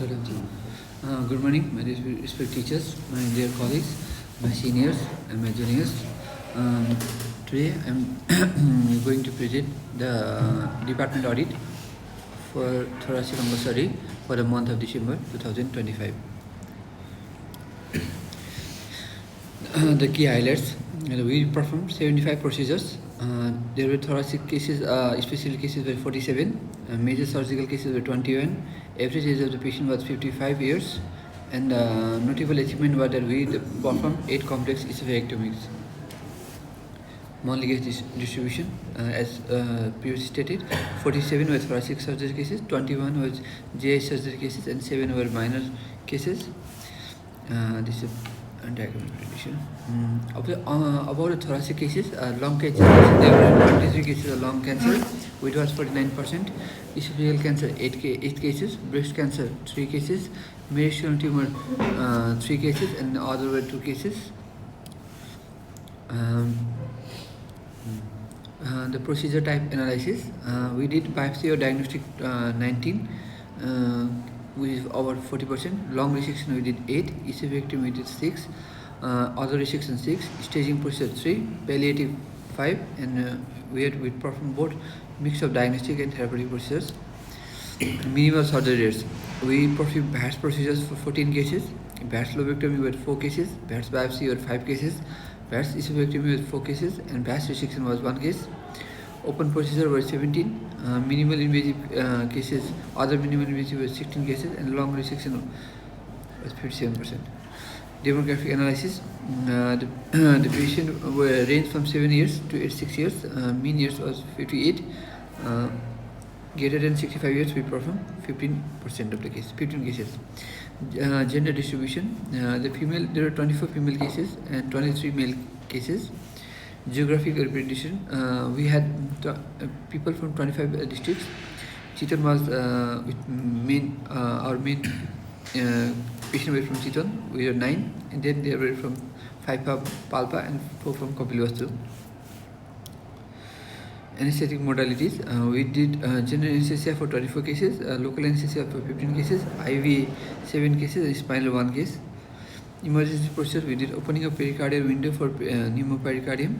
Good morning, my respected teachers, my dear colleagues, my seniors and my juniors. Today I'm going to present the department audit for thoracic lumbar study for the month of December 2025. The key highlights: we performed 75 procedures. There were thoracic cases, special cases were 47, major surgical cases were 21. Average age of the patient was 55 years, and notable achievement was that we performed 8 complex ischemectomies. Monthly case distribution, as previously stated, 47 were thoracic surgery cases, 21 was GI surgery cases, and 7 were minor cases. This is diagram prediction. About the thoracic cases, lung cancer, there were 23 cases of lung cancer, which was 49%. Esophageal cancer, 8 cases. Breast cancer, 3 cases. Medullary tumor, 3 cases, and other were 2 cases. The procedure type analysis, we did biopsy or diagnostic 19, which is over 40%. Long resection we did 8, esophagectomy we did 6, other resection 6, staging procedure 3, palliative 5, and we performed both mix of diagnostic and therapeutic procedures. Minimal surgery rates, we performed VATS procedures for 14 cases, VATS lobectomy were 4 cases, VATS biopsy were 5 cases, VATS esophagectomy was 4 cases, and VATS resection was 1 case. Open procedure were 17, minimal invasive cases, other minimal invasive were 16 cases, and long resection was 57%. Demographic analysis, the patient were ranged from 7 years to 86 years, mean years was 58, greater than 65 years we performed 15% of the cases, 15 cases. Gender distribution, there were 24 female cases and 23 male cases. Geographic representation, we had people from 25 districts. Chiton was our main patient were from Chiton. We were 9, and then there were from 5 from Palpa and 4 from Kapilavastu. Anesthetic modalities, we did general anesthesia for 24 cases, local anesthesia for 15 cases, IV 7 cases, and spinal 1 case. Emergency procedure, we did opening of pericardial window for pneumopericardium.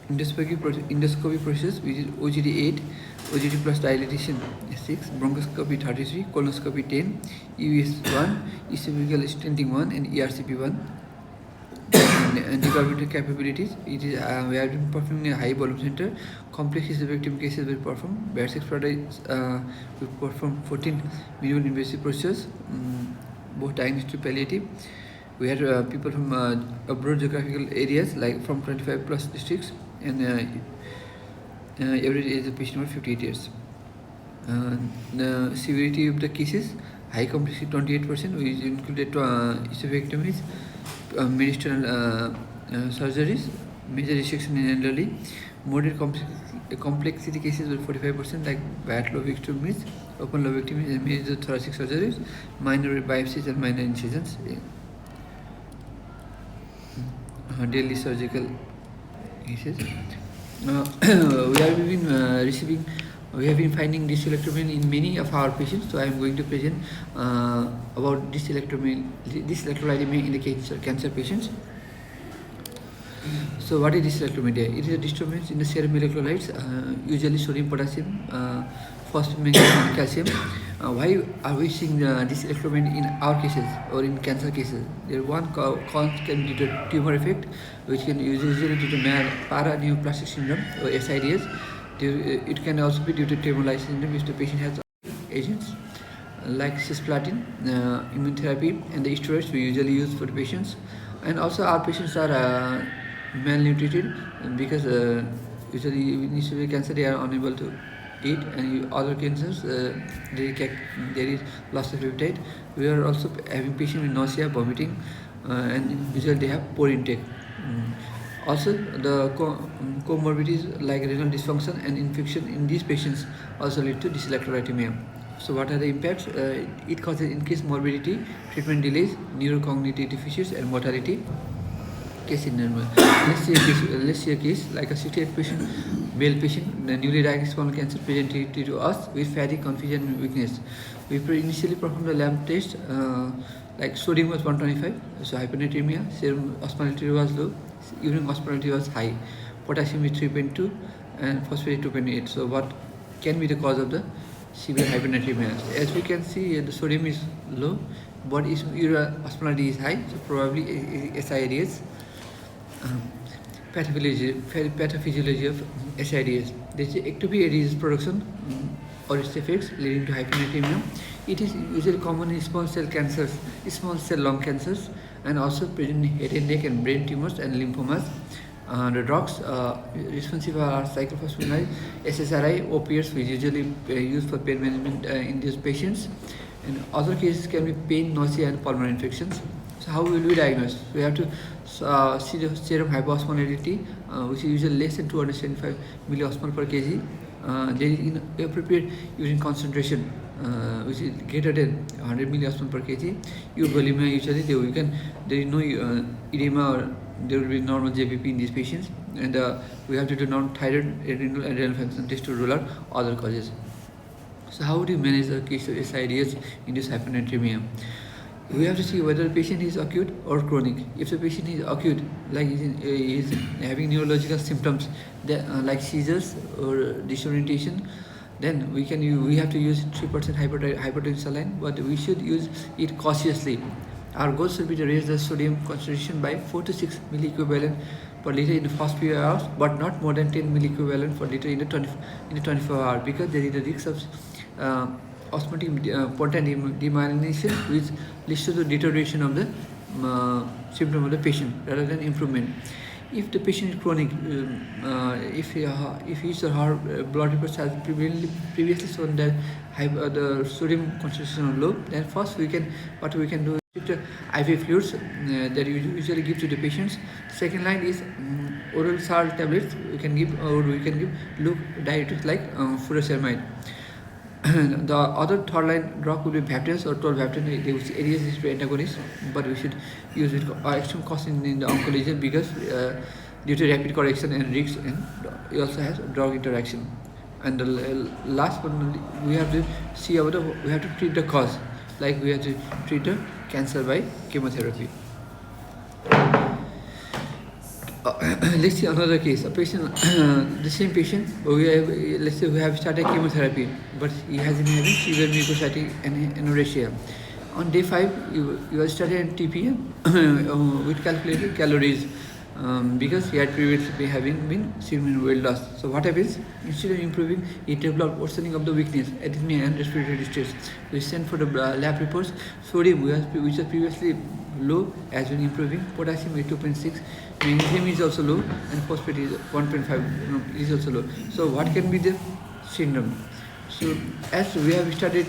Endoscopy procedures, we did OGD 8, OGD plus dilatation 6, bronchoscopy 33, colonoscopy 10, EVS 1, esophageal stenting 1, and ERCP 1. And defibrillator capabilities, it is we have been performing a high volume center. Complex esophageal cases will perform. VATS expertise, we perform 14 minimal invasive procedures, both diagnostic palliative. We had people from abroad geographical areas, like from 25 plus districts, and average age of patient was 58 years. The severity of the cases, high complexity 28%, which included esophagectomies, medicinal surgeries, major resection in elderly. Moderate complexity cases were 45%, like VAT lobectomies, open lobectomies, and major thoracic surgeries, minor biopsies, and minor incisions. Daily surgical cases. We have been finding dystelectomy in many of our patients. So I am going to present about dystelectomy in the cancer patients. So what is dystelectomy? It is a disturbance in the serum electrolytes, usually sodium, potassium, phosphate, magnesium, and calcium. Why are we seeing dystelectomy in our cases or in cancer cases? There one cause can be due to tumor effect, which can usually due to paraneoplastic syndrome or SIDS. It can also be due to hemolysis syndrome, which the patient has agents like cisplatin, immunotherapy, and the steroids we usually use for the patients. And also our patients are malnutrited because usually initially cancer they are unable to eat, and other cancers there is loss of appetite. We are also having patients with nausea, vomiting, and usually they have poor intake. Also, the comorbidities like renal dysfunction and infection in these patients also lead to dyselectrolytemia. So what are the impacts? It causes increased morbidity, treatment delays, neurocognitive deficits, and mortality. case scenario. Let's see a case like a 68 patient, male patient, the newly diagnosed colon cancer presented to us with fatigue, confusion, and weakness. We initially performed a lab test, like sodium was 125, so hyponatremia, serum osmolality was low, urine osmolality was high, potassium is 3.2, and phosphate 2.8. So what can be the cause of the severe hyponatremia? As we can see, the sodium is low, but urine osmolality is high, so probably SIDS. Pathophysiology of SIDS. There is ectopy ADS production or its effects leading to hyponatremia. It is usually common in small cell cancers, small cell lung cancers, and also present in head and neck and brain tumors and lymphomas. The drugs responsive are cyclophosphamide, SSRI, opiates, which usually used for pain management in these patients. And other cases can be pain, nausea, and pulmonary infections. So how will we diagnose? We have to see the serum hypoosmolality, which is usually less than 275 milliosmol per kg. There is inappropriate urine concentration, which is greater than 100 milliosmol per kg. Euvolemia usually there is no edema, or there will be normal JVP in these patients, and we have to do non-thyroid, renal, and renal function test to rule out other causes. So how do you manage the case of SIDS induced hyponatremia? We have to see whether the patient is acute or chronic. If the patient is acute, like is having neurological symptoms like seizures or disorientation, then we have to use 3% hypertension saline, but we should use it cautiously. Our goal should be to raise the sodium concentration by 4 to 6 milliequivalent per liter in the first few hours, but not more than 10 milliequivalent per liter in the 24 hours, because there is a risk of osmotic potent demyelination, which leads to the deterioration of the symptom of the patient rather than improvement. If the patient is chronic, if his or her blood reports has previously shown that the sodium concentration is low, then first we can do IV fluids that you usually give to the patients. Second line is oral salt tablets we can give, or we can give loop diuretics like furosemide. The other third line drug will be Vaptens or 12-Vaptan, which ADS is antagonist, but we should use it extreme cost in the oncology, because due to rapid correction and risks, and it also has drug interaction. And the last one, we have to treat the cause, like we have to treat the cancer by chemotherapy. Let's see another case. A patient, the same patient, let's say we have started chemotherapy, but he has been having severe mucositis and anorexia. On day 5, you are started TPN with calculated calories, because he had previously been semen weight loss. So what happens? Instead of improving, it developed worsening of the weakness, anemia, and respiratory distress. We sent for the lab reports. Sodium, which was previously low, has been improving. Potassium is 2.6, magnesium is also low, and phosphate is 1.5 is also low. So what can be the syndrome? So as we have started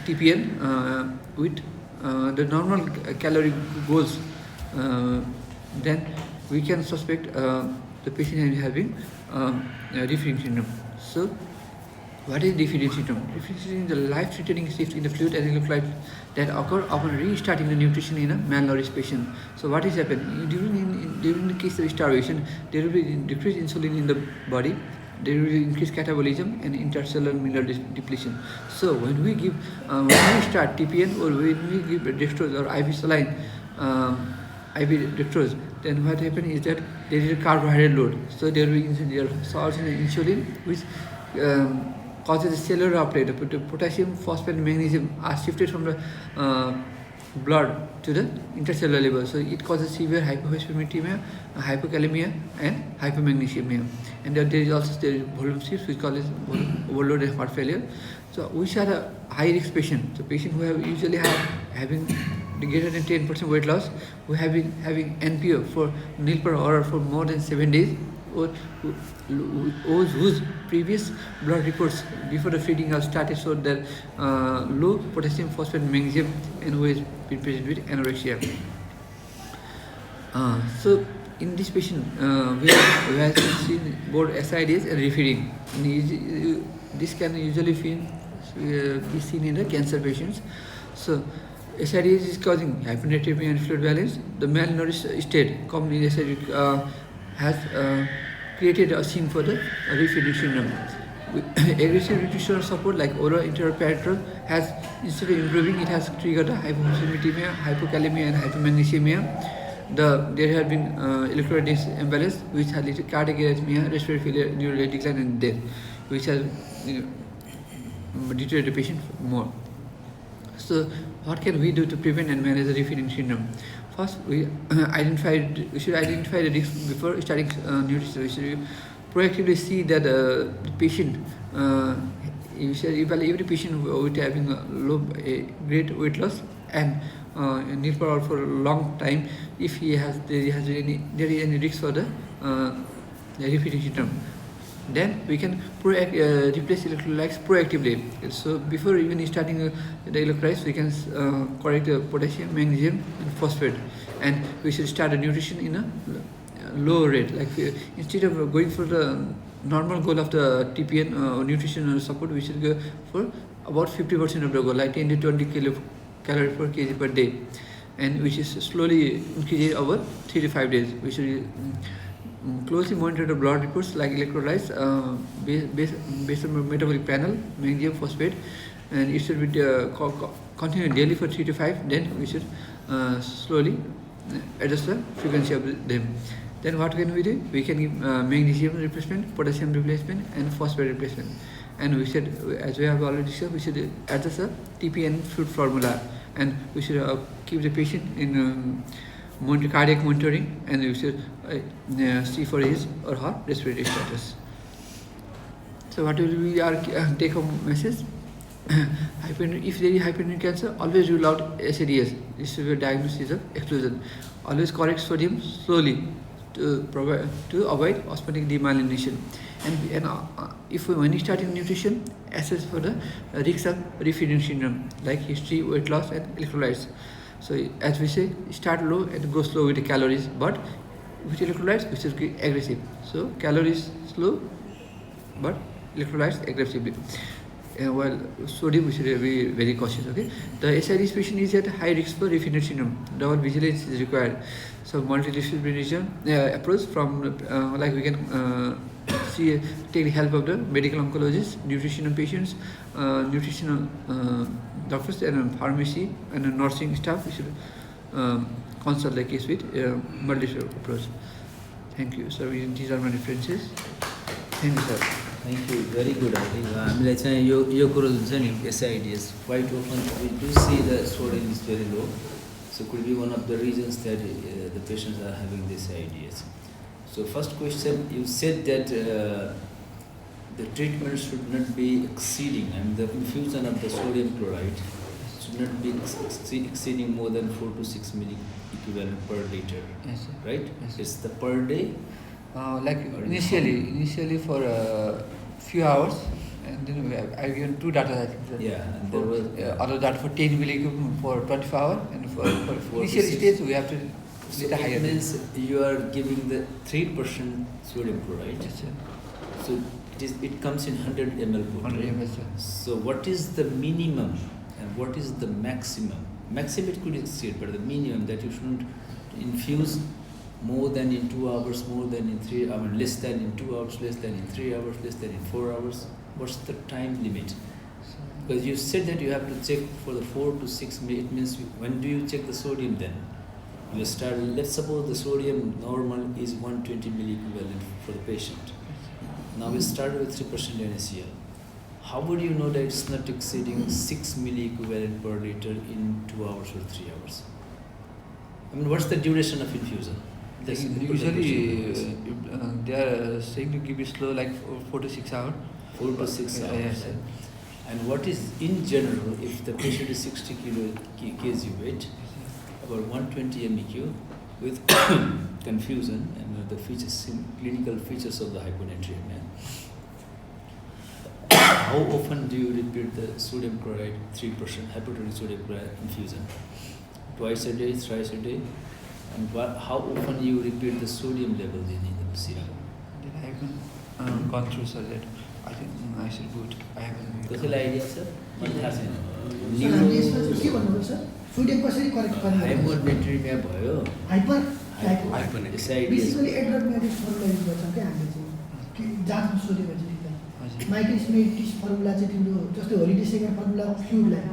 TPN with the normal calorie goals, then we can suspect the patient is having deficient syndrome. So what is deficient syndrome? Deficient syndrome is the life-threatening shift in the fluid and electrolytes that occur upon restarting the nutrition in a malnourished patient. So what is happening during the case of starvation? There will be decreased insulin in the body. There will be increased catabolism and intercellular mineral depletion. So when we start TPN, or when we give dextrose or IV saline, IV dextrose, then what happens is that there is a carbohydrate load. So there will be salts in insulin, which causes the cellular uptake. The potassium, phosphate, and magnesium are shifted from the blood to the intercellular level. So it causes severe hypophosphatemia, hypokalemia, and hypomagnesemia. And there is also volume shifts, which causes overload and heart failure. So which are the high risk patients? So patients who have usually having greater than 10% weight loss, who have been having NPO for nil per hour for more than 7 days, or whose previous blood reports before the feeding have started showed that low potassium, phosphate, magnesium, and who has been present with anorexia. So in this patient, we have seen both SIDS and refeeding. This can usually be seen in the cancer patients. So SIDS is causing hypernatremia and fluid balance. The malnourished state common in SIDS has created a scene for the refeeding syndrome. Aggressive nutritional support like oral interparenteral has, instead of improving, it has triggered hypophosphatemia, hypokalemia, and hypomagnesemia. There have been electrolyte imbalance, which has led to cardiac arrhythmia, respiratory failure, neural decline, and death, which has deteriorated the patient more. So, what can we do to prevent and manage the refeeding syndrome? First, we should identify the risk before starting nutrition. We should proactively see that the patient. You should evaluate every patient with having a great weight loss and need for a long time. If there is any risk for the refeeding syndrome, then we can replace electrolytes proactively. So before even starting the electrolytes, we can correct the potassium, magnesium, and phosphate, and we should start the nutrition in a low rate. Like instead of going for the normal goal of the TPN or nutritional support, we should go for about 50% of the goal, like 10 to 20 calories per kg per day, and which is slowly increasing over 3 to 5 days. We should closely monitor the blood reports like electrolytes based on metabolic panel, magnesium, phosphate, and it should be continue daily for 3 to 5. Then we should slowly adjust the frequency of them. Then what can we do? We can give magnesium replacement, potassium replacement, and phosphate replacement. And we should, as we have already discussed, we should adjust the TPN food formula, and we should keep the patient in cardiac monitoring, and we should see for his or her respiratory status. So what will be our take-home message? If there is hypertonic cancer, always rule out SIDS. This is a diagnosis of exclusion. Always correct sodium slowly to avoid osmotic demyelination. And if when you start in nutrition, assess for the risk of refeeding syndrome like history, weight loss, and electrolytes. So as we say, start low and go slow with the calories, but with electrolytes, which is aggressive. So calories slow, but electrolytes aggressively. While sodium, we should be very cautious. Okay, the SIDS patient is at high risk for refeeding syndrome. Double vigilance is required. So multidisciplinary approach from like we can take the help of the medical oncologists, nutritional patients, nutritional doctors, and pharmacy and nursing staff. We should consult the case with multi-step approach. Thank you. So these are my references. Thank you, sir. Thank you. Very good. I think हामीलाई चाहिँ यो कुरो जुन छ नि SIDS quite often we do see the sodium is very low. So could be one of the reasons that the patients are having this SIDS. So first question, you said that the treatment should not be exceeding, and the infusion of the sodium chloride should not be exceeding more than 4 to 6 milli equivalent per liter. Yes, sir. Right? Yes, sir. It's the per day. Like initially for a few hours, and then I given two data. I think. Yeah, and there was other data for 10 milli for 24 hours, and for initial stage we have to little higher. It means you are giving the 3% sodium chloride. Yes, sir. So it comes in 100 ml bottle. 100 ml, sir. So what is the minimum and what is the maximum? Maximum it could exceed, but the minimum that you shouldn't infuse more than in 2 hours, more than in 3 hours, less than in 2 hours, less than in 3 hours, less than in 4 hours. What's the time limit? Because you said that you have to check for the 4 to 6 minutes. It means when do you check the sodium then? You start, let's suppose the sodium normal is 120 milliequivalent for the patient. Now we started with 3% NaCl. How would you know that it's not exceeding 6 milliequivalent per liter in 2 hours or 3 hours? I mean, what's the duration of infusion? Usually they are saying to give it slow, like 4 to 6 hours. 4 to 6 hours. Yes, sir. And what is in general, if the patient is 60 kg weight, about 120 MEQ with confusion and the features, clinical features of the hyponatremia. How often do you repeat the sodium chloride 3% hypotonic sodium chloride infusion? Twice a day, thrice a day? And how often you repeat the sodium level in the serum? I haven't gone through, sir, that. I think I should do it. I haven't. What's the idea, sir? What has sodium कसरी correct गर्ने हाइपोनेट्रिमिया भयो hyper एसआइडी basically एड्रोमेटिक formula use गर्छौँ क्या हामीले चाहिँ कि जाँचमा सोध्यो भने चाहिँ माइक्रोस्मेटिस फर्मुला चाहिँ तिम्रो जस्तै होलिडेसेगर फर्मुला फ्लुइडलाई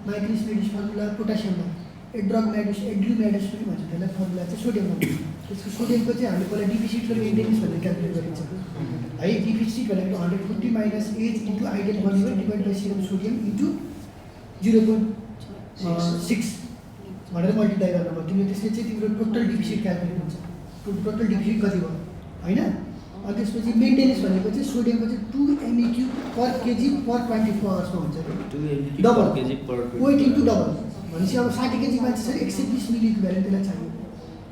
माइक्रोस्मेटिस फर्मुला पोटासियमलाई एड्रोमेटिस पनि भन्छ त्यसलाई फर्मुला चाहिँ सोडियममा त्यसको सोडियमको चाहिँ हामीले पहिला डिफिसिट र मेन्टेनेन्स भनेर क्यालकुलेट गरिन्छ है डिफिसिट भनेको 150 minus age into ideal volume divide by serum sodium into 0.6 भनेर मल्टिप्लाई गर्नु भयो तिम्रो त्यसले चाहिँ तिम्रो टोटल डिफिसिट क्यालकुलेट हुन्छ टोटल डिफिसिट कति भयो होइन अनि त्यसपछि मेन्टेनेन्स भनेको चाहिँ सोडियमको चाहिँ 2 MEQ पर केजी पर 24 आवर्समा हुन्छ डबल वेट इन्टु डबल भनेपछि अब 60 केजी मान्छे छ 120 मिली इक्विभ्यालेन्ट त्यसलाई चाहियो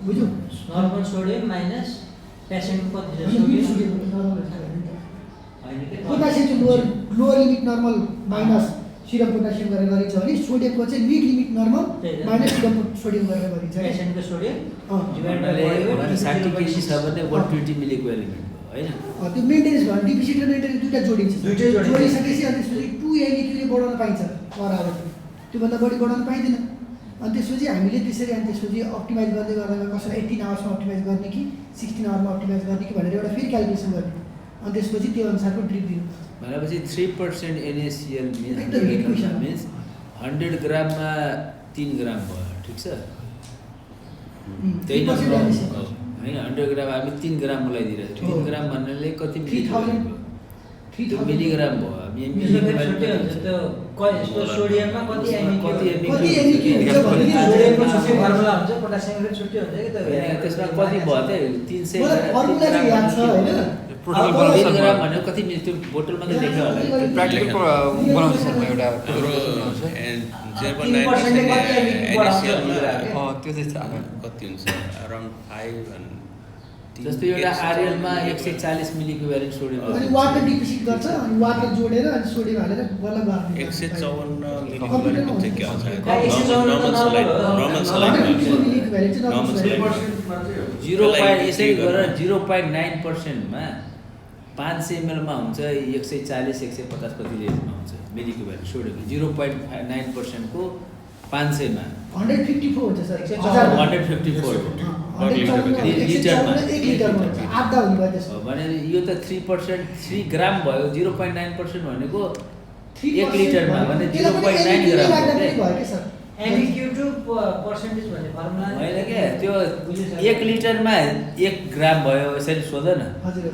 बुझ्यौ नर्मल सोडियम माइनस पेसेन्टको कति सोडियम पोटासियम चाहिँ lower limit normal minus Siram potassium गरेर गरिन्छ भने सोडियमको चाहिँ mid limit normal minus Siram sodium गरेर गरिन्छ पेसेन्टको सोडियम भने 60 केजी छ भने 120 मिली इक्विभ्यालेन्ट भयो हैन त्यो मेन्टेनेन्स भयो डिफिसिट र मेन्टेनेन्स दुईटा जोडिन्छ जोडिसकेपछि अनि त्यसपछि 2 MEQ ले बढाउन पाइन्छ पर आवर त्योभन्दा बढी बढाउन पाइँदैन अनि त्यसपछि हामीले त्यसरी अनि त्यसपछि अप्टिमाइज गर्दै गर्दा कसैलाई 18 आवर्समा अप्टिमाइज गर्ने कि 16 आवरमा अप्टिमाइज गर्ने कि भनेर एउटा फेरि क्यालकुलेसन गर्ने अनि त्यसपछि त्यो अनुसारको ड्रिप दिनु भनेपछि 3% NaCl मिन्स 100 ग्राममा 3 ग्राम भयो ठिक छ त्यही न हैन 100 ग्राम हामी 3 ग्राम मिलाइदिरहेको 3 ग्राम भन्नाले कति मिलिग्राम भयो हामी सोडियममा कति फर्मुला हुन्छ पोटासियमको छुट्टै हुन्छ कि त्यसमा कति भयो त 300 फर्मुला चाहिँ याद छ हैन ग्राम भनेको कति मिल्छ त्यो बोतलमा त लेख्यो होला प्र्याक्टिकल बनाउँछु सर म एउटा त्यो चाहिँ कति हुन्छ अराउन्ड 5 and जस्तो एउटा आरएलमा 140 मिली इक्विभ्यालेन्ट सोडियम अनि वाटर डिफिसिट गर्छ अनि वाटर जोडेर अनि सोडियम हालेर बल्ल गर्ने 154 मिली इक्विभ्यालेन्ट चाहिँ के हुन्छ नर्मल स्लाइड यसरी गरेर 0.9% मा 500 ml मा हुन्छ 140 150 कति रेन्जमा हुन्छ मिली इक्विभ्यालेन्ट सोडियम 0.9% को 500 मा 154 हुन्छ सर 154 भने यो त 3% 3 ग्राम भयो 0.9% भनेको 1 लिटरमा भने 0.9 ग्राम भयो के सर MEQ टु पर्सेन्टेज भन्ने फर्मुला होइन के त्यो 1 लिटरमा 1 ग्राम भयो यसरी सोध न हजुर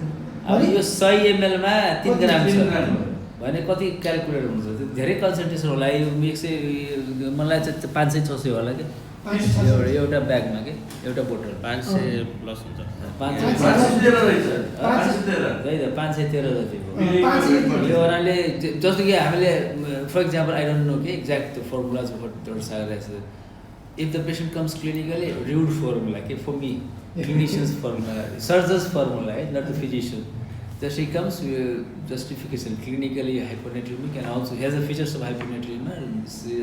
अब यो 100 ml मा 3 ग्राम छ भने कति क्याल्कुलेट हुन्छ धेरै कन्सन्ट्रेसन होला यो 100 मलाई चाहिँ 500 600 होला के एउटा ब्यागमा के एउटा बोतल 500 प्लस हुन्छ 513 जति हो यो ओराले जस्तो कि हामीले for example I don't know के exact formulas if the patient comes clinically rude formula के for me clinicians formula surgeons formula not the physician just he comes justification clinically hyponatremic and also has the features of hyponatremia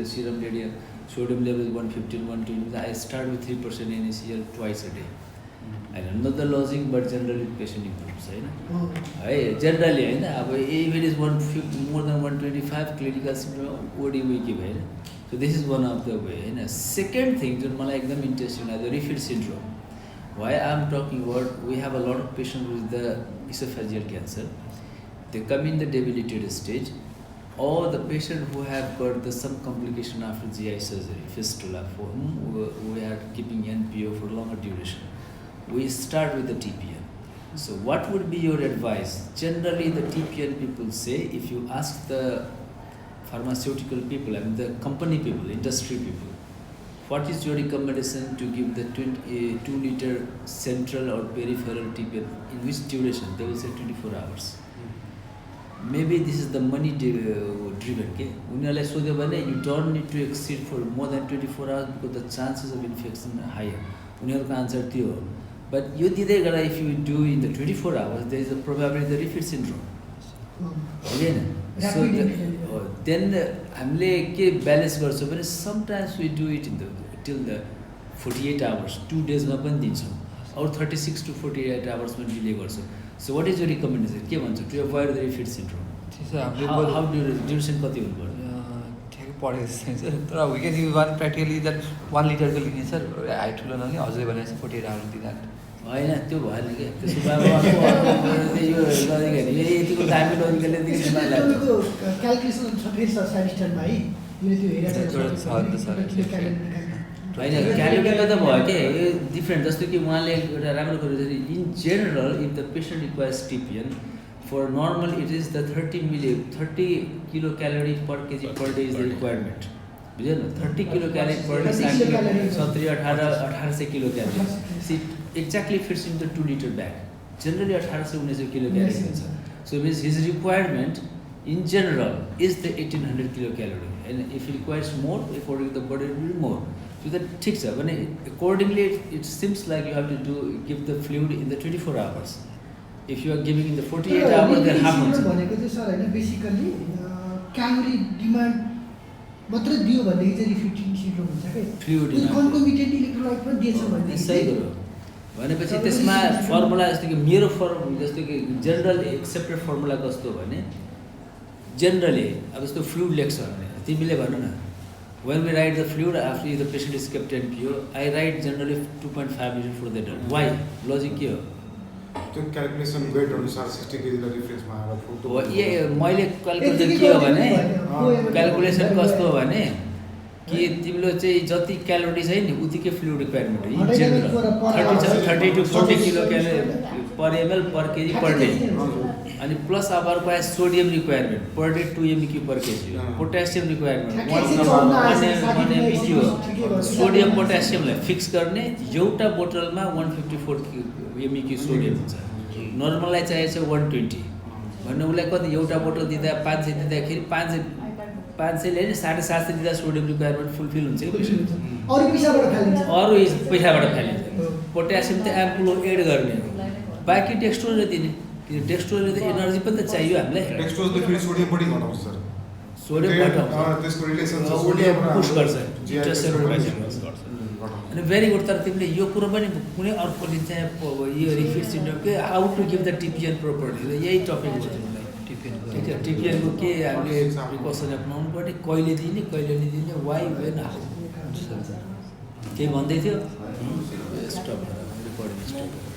serum radium sodium level 115 120 I start with 3% NaCl twice a day I don't know the lodging but generally patient improves है generally हैन अब if it is more than 125 clinical symptom OD wiki भएन so this is one of the way Hahn second thing जुन मलाई एकदम interesting लाग्यो refit syndrome why I am talking about we have a lot of patients with the esophageal cancer they come in the debilitated stage or the patient who have got some complication after GI surgery fistula for whom we are keeping NPO for longer duration we start with the TPN so what would be your advice generally the TPN people say if you ask the pharmaceutical people I mean the company people industry people what is your recommendation to give the 2 liter central or peripheral TPN in which duration they will say 24 hours maybe this is the money driven के उनीहरुलाई सोध्यो भने you don't need to exceed for more than 24 hours because the chances of infection are higher उनीहरुको answer त्यो हो but यो दिँदै गर्दा if you do in the 24 hours there is a probability the repeat syndrome Hahn so then हामीले के balance गर्छौं भने sometimes we do it in the till the 48 hours 2 days मा पनि दिन्छौं or 36 to 48 hours मा delay गर्छौं so what is your recommendation के भन्छ to avoid the repeat syndrome त्यसो हामीले how duration कति हुनुपर्छ पढेको जस्तो छ तर we can use one practically that 1 लिटरको लिने सर हाइट ठुलो नलिने हजुरले भनेको छ 48 आवर दिँदा होइन त्यो भएन कि त्यसो भए अब यो गर्दाखेरि यतिको दामी लजिकले तपाईँको क्यालकुलेसन छ फेरि सर सेमिस्टरमा है मैले त्यो हेरेर होइन क्यालकुलेटर त भयो के यो डिफ्रेन्ट जस्तो कि उहाँले एउटा राम्रो कुरो in general if the patient requires TPN for normal it is the 30 kilo calorie per kg per day is the requirement बुझ्यो न 30 kilo calorie per day 1800 kilo calorie see exactly fits in the 2 litre bag generally 1800-1900 kilo calorie हुन्छ so means his requirement in general is the 1800 kilocalorie and if he requires more according to the body will be more so that ठिक छ भने accordingly it seems like you have to give the fluid in the 24 hours if you are giving in the 48 hours then half हुन्छ भनेको चाहिँ sir हैन basically calorie demand मात्र दियो भने चाहिँ रिफिटिङ सिन्ड्रोम हुन्छ के फ्लुइड कन्कोमिटेन्ट इलेक्ट्रोलाइट पनि दिएछ भने सही कुरो भनेपछि त्यसमा फर्मुला जस्तो कि मेरो जस्तो कि जनरल एक्सेप्टेड फर्मुला कस्तो भने जनरली अब जस्तो फ्लुइड लेख्छ भने तिमीले भन न when we write the fluid after the patient is kept in PO I write generally 2.5 liters for the adult why logic के हो त्यो क्याल्कुलेसन वेट अनुसार 60 केजीलाई डिफरेन्समा आएर हो ए मैले क्याल्कुलेसन के हो भने क्याल्कुलेसन कस्तो हो भने कि तिम्रो चाहिँ जति क्यालोरी छ नि उतिकै फ्लुइड रिक्वायरमेन्ट हो in general 30 to 40 kilo calorie पर ml पर केजी पर डे अनि प्लस अब अर्को आयो sodium requirement per day 2 mq पर केजी पोट्यासियम रिक्वायरमेन्ट 1 mq हो सोडियम पोट्यासियमलाई फिक्स गर्ने एउटा बोतलमा 154 mq सोडियम हुन्छ नर्मललाई चाहिएको छ 120 भन्ने उसलाई कति एउटा बोतल दिँदा 500 दिँदाखेरि 500 ले 750 दिँदा सोडियम रिक्वायरमेन्ट फुलफिल हुन्छ कि अरु पैसाबाट फालिन्छ अरु पैसाबाट फालिन्छ पोट्यासियम त एम्पुल एड गर्ने हो बाँकी डेक्स्ट्रोजले दिने किन डेक्स्ट्रोजले त एनर्जी पनि त चाहियो हामीलाई डेक्स्ट्रोजले फेरि सोडियम बढी घटाउँछ सर सोडियम घटाउँछ त्यसको रिलेसन छ उसले पुश गर्छ गर्छ अनि भेरी गुड तर तिमीले यो कुरो पनि कुनै अर्कोले चाहिँ यो रिफिट सिन्ड्रोमकै how to give the TPN property यही टपिक हो तिमीलाई टिपिएनको के हामीले प्रिकसन अपनाउनु पर्ने कहिले दिने कहिले नदिने वाइ वेन हाउ केही भन्दै थियो स्टप रेकर्डिङ स्टप